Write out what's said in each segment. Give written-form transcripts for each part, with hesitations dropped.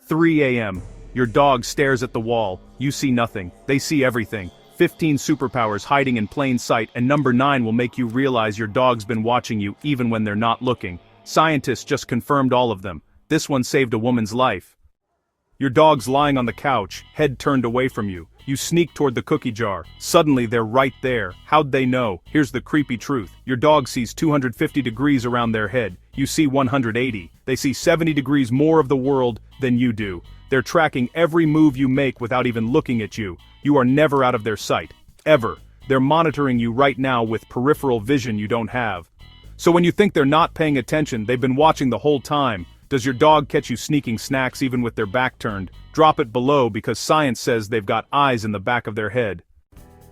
3 a.m. Your dog stares at the wall. You see nothing. They see everything. 15 superpowers hiding in plain sight, and number 9 will make you realize your dog's been watching you even when they're not looking. Scientists just confirmed all of them. This one saved a woman's life. Your dog's lying on the couch, head turned away from you. You sneak toward the cookie jar. Suddenly they're right there. How'd they know? Here's the creepy truth. Your dog sees 250 degrees around their head. You see 180. They see 70 degrees more of the world than you do. They're tracking every move you make without even looking at you. You are never out of their sight. Ever. They're monitoring you right now with peripheral vision you don't have. So when you think they're not paying attention, they've been watching the whole time. Does your dog catch you sneaking snacks even with their back turned? Drop it below because science says they've got eyes in the back of their head.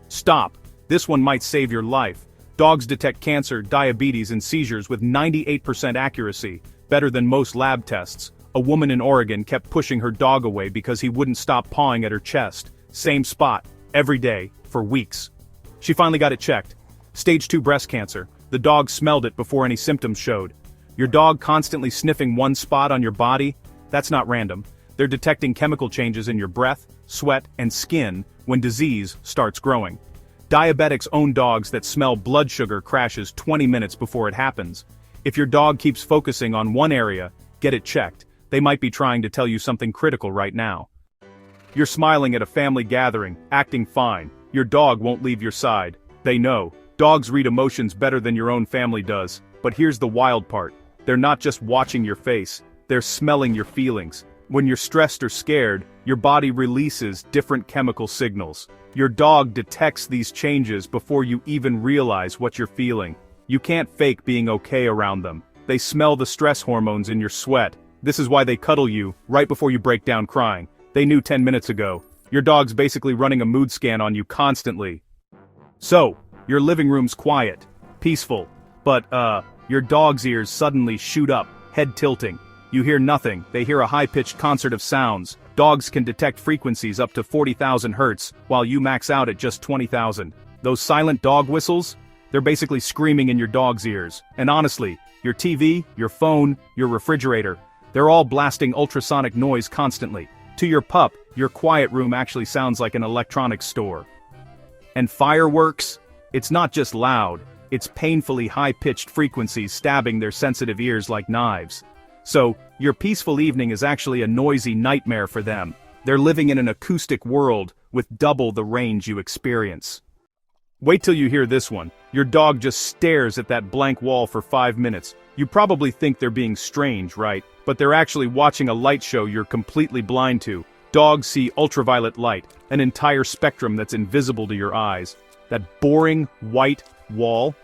Stop. This one might save your life. Dogs detect cancer, diabetes, and seizures with 98% accuracy, better than most lab tests. A woman in Oregon kept pushing her dog away because he wouldn't stop pawing at her chest. Same spot, every day, for weeks. She finally got it checked. Stage 2 breast cancer. The dog smelled it before any symptoms showed. Your dog constantly sniffing one spot on your body? That's not random. They're detecting chemical changes in your breath, sweat, and skin when disease starts growing. Diabetics own dogs that smell blood sugar crashes 20 minutes before it happens. If your dog keeps focusing on one area, get it checked. They might be trying to tell you something critical right now. You're smiling at a family gathering, acting fine. Your dog won't leave your side. They know. Dogs read emotions better than your own family does. But here's the wild part. They're not just watching your face, they're smelling your feelings. When you're stressed or scared, your body releases different chemical signals. Your dog detects these changes before you even realize what you're feeling. You can't fake being okay around them. They smell the stress hormones in your sweat. This is why they cuddle you right before you break down crying. They knew 10 minutes ago. Your dog's basically running a mood scan on you constantly. So, your living room's quiet, peaceful, but your dog's ears suddenly shoot up, head tilting. You hear nothing, they hear a high-pitched concert of sounds. Dogs can detect frequencies up to 40,000 hertz, while you max out at just 20,000. Those silent dog whistles? They're basically screaming in your dog's ears. And honestly, your TV, your phone, your refrigerator, they're all blasting ultrasonic noise constantly. To your pup, your quiet room actually sounds like an electronics store. And fireworks? It's not just loud, it's painfully high-pitched frequencies stabbing their sensitive ears like knives. So, your peaceful evening is actually a noisy nightmare for them. They're living in an acoustic world with double the range you experience. Wait till you hear this one. Your dog just stares at that blank wall for 5 minutes. You probably think they're being strange, right? But they're actually watching a light show you're completely blind to. Dogs see ultraviolet light, an entire spectrum that's invisible to your eyes. That boring, white wall?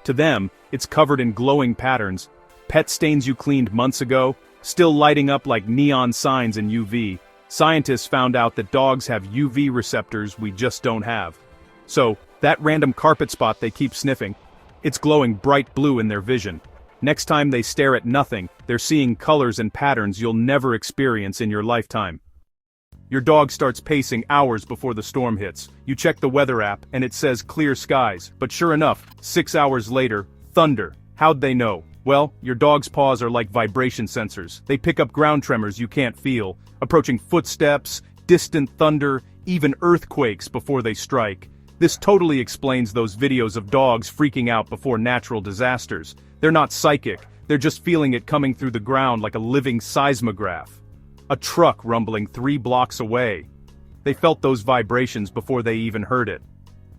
To them, it's covered in glowing patterns. Pet stains you cleaned months ago, still lighting up like neon signs in UV. Scientists found out that dogs have UV receptors we just don't have. So, that random carpet spot they keep sniffing, it's glowing bright blue in their vision. Next time they stare at nothing, they're seeing colors and patterns you'll never experience in your lifetime. Your dog starts pacing hours before the storm hits. You check the weather app and it says clear skies, but sure enough, 6 hours later, thunder. How'd they know? Well, your dog's paws are like vibration sensors. They pick up ground tremors you can't feel, approaching footsteps, distant thunder, even earthquakes before they strike. This totally explains those videos of dogs freaking out before natural disasters. They're not psychic, they're just feeling it coming through the ground like a living seismograph. A truck rumbling 3 blocks away. They felt those vibrations before they even heard it.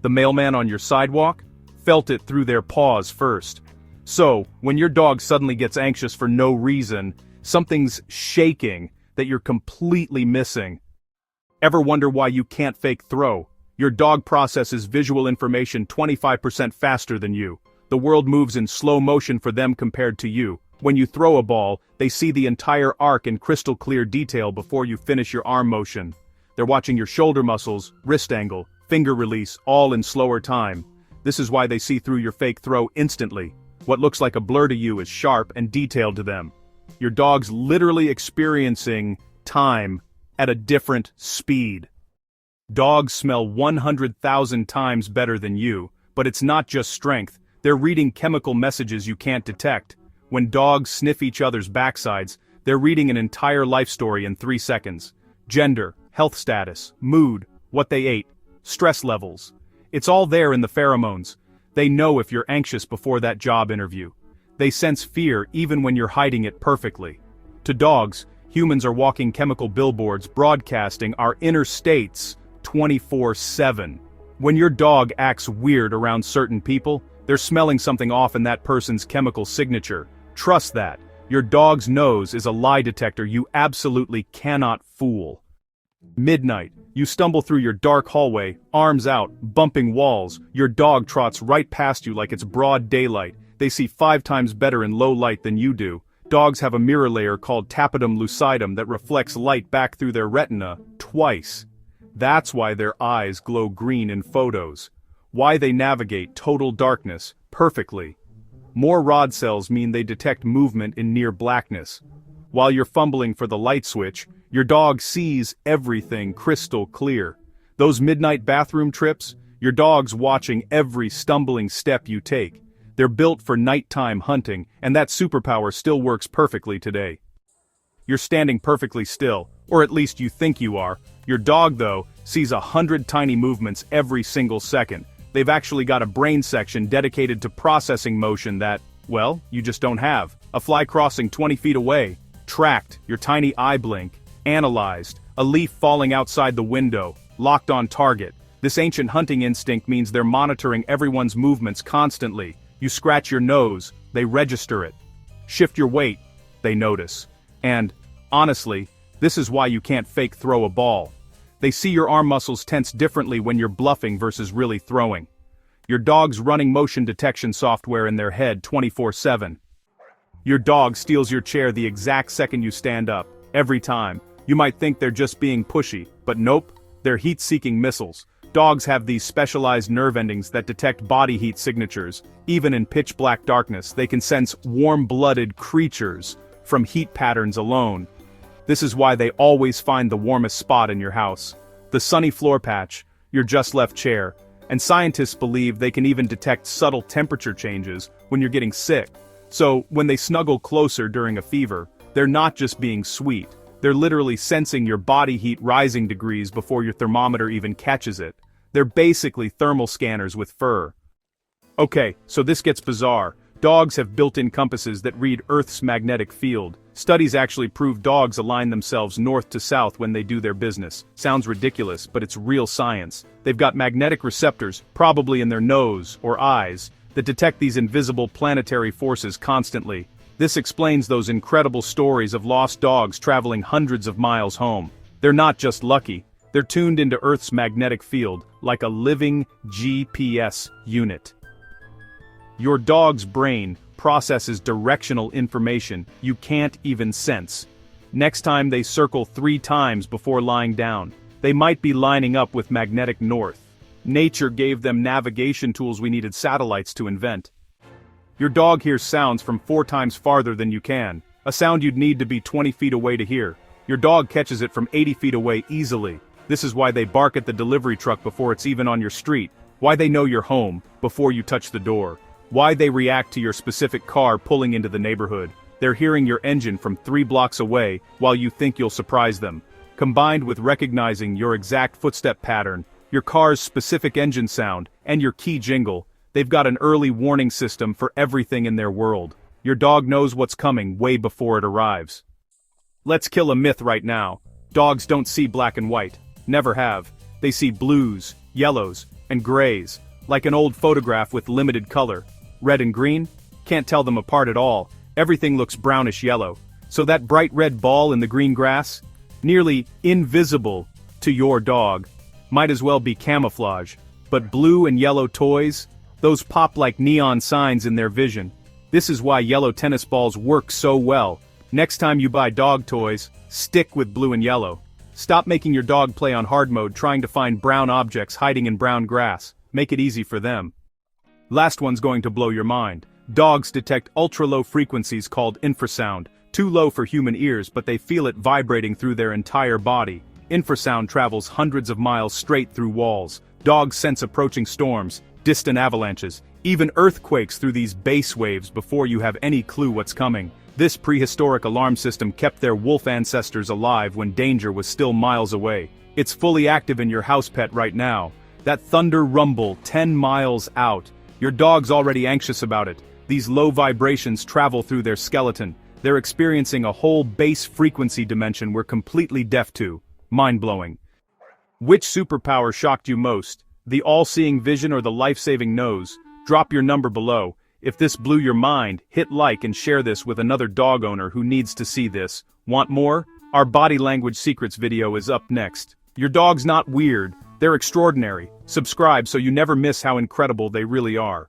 The mailman on your sidewalk? Felt it through their paws first. So, when your dog suddenly gets anxious for no reason, something's shaking that you're completely missing. Ever wonder why you can't fake throw? Your dog processes visual information 25% faster than you. The world moves in slow motion for them compared to you. When you throw a ball, they see the entire arc in crystal clear detail before you finish your arm motion. They're watching your shoulder muscles, wrist angle, finger release, all in slower time. This is why they see through your fake throw instantly. What looks like a blur to you is sharp and detailed to them. Your dog's literally experiencing time at a different speed. Dogs smell 100,000 times better than you, but it's not just strength. They're reading chemical messages you can't detect. When dogs sniff each other's backsides, They're reading an entire life story in 3 seconds. Gender, health status, mood, what they ate, stress levels. It's all there in the pheromones. They know if you're anxious before that job interview. They sense fear even when you're hiding it perfectly. To dogs, humans are walking chemical billboards broadcasting our inner states 24/7. When your dog acts weird around certain people, they're smelling something off in that person's chemical signature. Trust that. Your dog's nose is a lie detector you absolutely cannot fool. Midnight, you stumble through your dark hallway, arms out, bumping walls. Your dog trots right past you like it's broad daylight. They see 5 times better in low light than you do. Dogs have a mirror layer called tapetum lucidum that reflects light back through their retina twice. That's why their eyes glow green in photos. Why they navigate total darkness perfectly. More rod cells mean they detect movement in near blackness. While you're fumbling for the light switch, your dog sees everything crystal clear. Those midnight bathroom trips, your dog's watching every stumbling step you take. They're built for nighttime hunting, and that superpower still works perfectly today. You're standing perfectly still, or at least you think you are. Your dog, though, sees 100 tiny movements every single second. They've actually got a brain section dedicated to processing motion that, well, you just don't have. A fly crossing 20 feet away, tracked, your tiny eye blink, analyzed, a leaf falling outside the window, locked on target. This ancient hunting instinct means they're monitoring everyone's movements constantly. You scratch your nose, they register it. Shift your weight, they notice. And, honestly, this is why you can't fake throw a ball. They see your arm muscles tense differently when you're bluffing versus really throwing. Your dog's running motion detection software in their head 24/7. Your dog steals your chair the exact second you stand up, every time. You might think they're just being pushy, but nope, they're heat-seeking missiles. Dogs have these specialized nerve endings that detect body heat signatures. Even in pitch-black darkness, they can sense warm-blooded creatures from heat patterns alone. This is why they always find the warmest spot in your house. The sunny floor patch, your just-left chair, and scientists believe they can even detect subtle temperature changes when you're getting sick. So, when they snuggle closer during a fever, they're not just being sweet. They're literally sensing your body heat rising degrees before your thermometer even catches it. They're basically thermal scanners with fur. Okay, so this gets bizarre. Dogs have built-in compasses that read Earth's magnetic field. Studies actually prove dogs align themselves north to south when they do their business. Sounds ridiculous, but it's real science. They've got magnetic receptors, probably in their nose or eyes, that detect these invisible planetary forces constantly. This explains those incredible stories of lost dogs traveling hundreds of miles home. They're not just lucky, they're tuned into Earth's magnetic field, like a living GPS unit. Your dog's brain processes directional information you can't even sense. Next time they circle 3 times before lying down, they might be lining up with magnetic north. Nature gave them navigation tools we needed satellites to invent. Your dog hears sounds from 4 times farther than you can, a sound you'd need to be 20 feet away to hear. Your dog catches it from 80 feet away easily. This is why they bark at the delivery truck before it's even on your street, why they know you're home before you touch the door. Why they react to your specific car pulling into the neighborhood. They're hearing your engine from 3 blocks away while you think you'll surprise them. Combined with recognizing your exact footstep pattern, your car's specific engine sound, and your key jingle, they've got an early warning system for everything in their world. Your dog knows what's coming way before it arrives. Let's kill a myth right now. Dogs don't see black and white. Never have. They see blues, yellows, and grays, like an old photograph with limited color. Red and green? Can't tell them apart at all. Everything looks brownish yellow. So that bright red ball in the green grass? Nearly invisible to your dog. Might as well be camouflage. But blue and yellow toys? Those pop like neon signs in their vision. This is why yellow tennis balls work so well. Next time you buy dog toys, stick with blue and yellow. Stop making your dog play on hard mode trying to find brown objects hiding in brown grass. Make it easy for them. Last one's going to blow your mind. Dogs detect ultra-low frequencies called infrasound. Too low for human ears, but they feel it vibrating through their entire body. Infrasound travels hundreds of miles straight through walls. Dogs sense approaching storms, distant avalanches, even earthquakes through these bass waves before you have any clue what's coming. This prehistoric alarm system kept their wolf ancestors alive when danger was still miles away. It's fully active in your house pet right now. That thunder rumble 10 miles out. Your dog's already anxious about it. These low vibrations travel through their skeleton. They're experiencing a whole bass frequency dimension we're completely deaf to. Mind-blowing. Which superpower shocked you most? The all-seeing vision or the life-saving nose? Drop your number below. If this blew your mind, hit like and share this with another dog owner who needs to see this. Want more? Our body language secrets video is up next. Your dog's not weird, they're extraordinary. Subscribe so you never miss how incredible they really are.